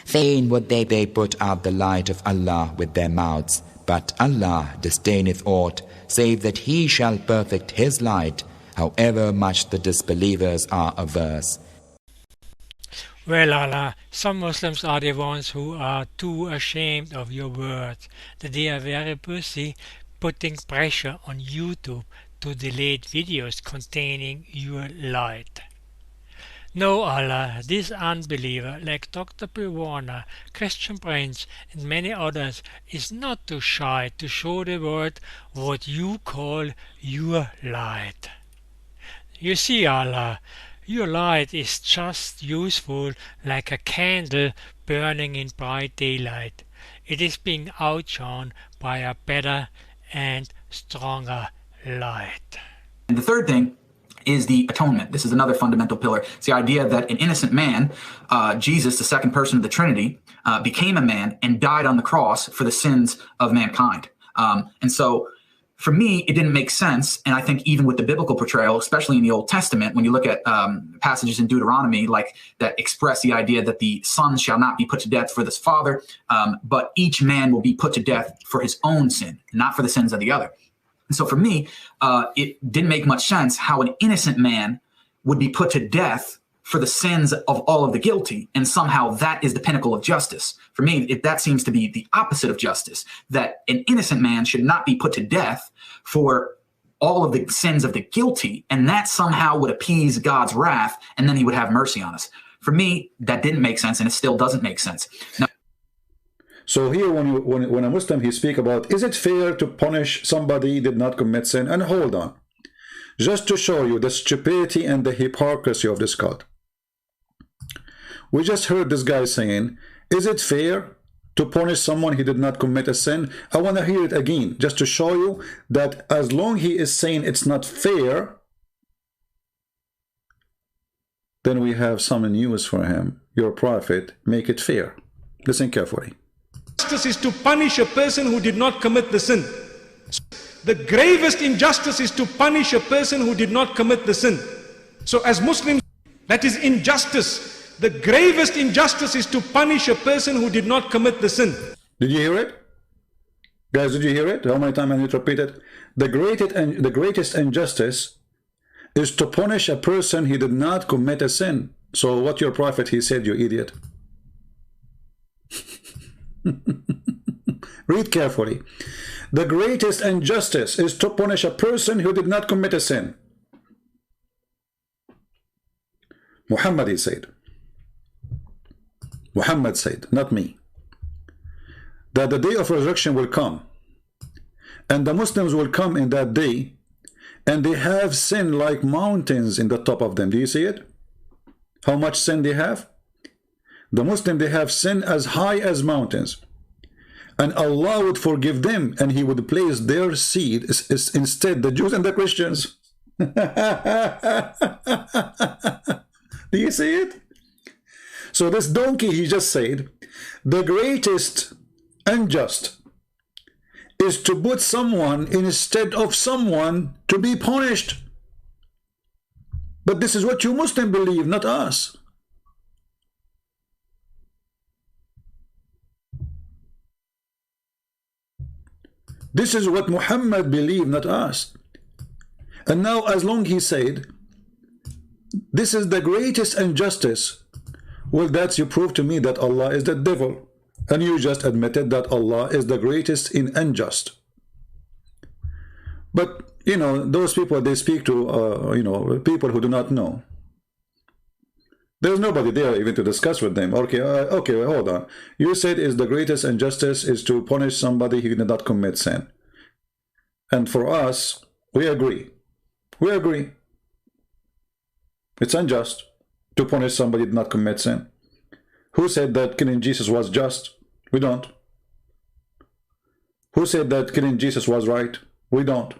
Fain would they put out the light of Allah with their mouths, but Allah disdaineth aught, save that He shall perfect His light, however much the disbelievers are averse. Well, Allah, some Muslims are the ones who are too ashamed of your words, that they are very busy putting pressure on YouTube to delete videos containing your light. No, Allah, this unbeliever, like Dr. Bill Warner, Christian Prince, and many others, is not too shy to show the world what you call your light. You see, Allah, your light is just useful like a candle burning in bright daylight. It is being outshone by a better and stronger light. And the third thing is the atonement. This is another fundamental pillar. It's the idea that an innocent man, Jesus, the second person of the Trinity, became a man and died on the cross for the sins of mankind. And so for me, it didn't make sense. And I think even with the biblical portrayal, especially in the Old Testament, when you look at passages in Deuteronomy like that express the idea that the son shall not be put to death for this father, but each man will be put to death for his own sin, not for the sins of the other. And so for me, it didn't make much sense how an innocent man would be put to death for the sins of all of the guilty, and somehow that is the pinnacle of justice. For me, that seems to be the opposite of justice, that an innocent man should not be put to death for all of the sins of the guilty, and that somehow would appease God's wrath, and then he would have mercy on us. For me, that didn't make sense, and it still doesn't make sense. Now, so here when a Muslim, he speak about, is it fair to punish somebody who did not commit sin? And hold on, just to show you the stupidity and the hypocrisy of this cult. We just heard this guy saying, is it fair to punish someone who did not commit a sin? I want to hear it again, just to show you that as long he is saying it's not fair, then we have some news for him. Your prophet, make it fair. Listen carefully. Justice is to punish a person who did not commit the sin. The gravest injustice is to punish a person who did not commit the sin. So as Muslims, that is injustice. The gravest injustice is to punish a person who did not commit the sin. Did you hear it? Guys, did you hear it? How many times I need to repeat it? The greatest injustice is to punish a person who did not commit a sin. So what your prophet, he said, you idiot. Read carefully. The greatest injustice is to punish a person who did not commit a sin. Muhammad, he said. Muhammad said, not me, that the day of resurrection will come, and the Muslims will come in that day, and they have sin like mountains in the top of them. Do you see it? How much sin they have? The Muslim, they have sin as high as mountains, and Allah would forgive them, and he would place their seed instead the Jews and the Christians. Do you see it? So this donkey, he just said, the greatest unjust is to put someone instead of someone to be punished. But this is what you Muslims believe, not us. This is what Muhammad believed, not us. And now, as long he said, this is the greatest injustice, well, that's you prove to me that Allah is the devil. And you just admitted that Allah is the greatest in unjust. But, you know, those people, they speak to, you know, people who do not know. There's nobody there even to discuss with them. Okay, okay, well, hold on. You said is the greatest injustice is to punish somebody who did not commit sin. And for us, we agree. We agree. It's unjust to punish somebody who did not commit sin. Who said that killing Jesus was just? We don't. Who said that killing Jesus was right? We don't.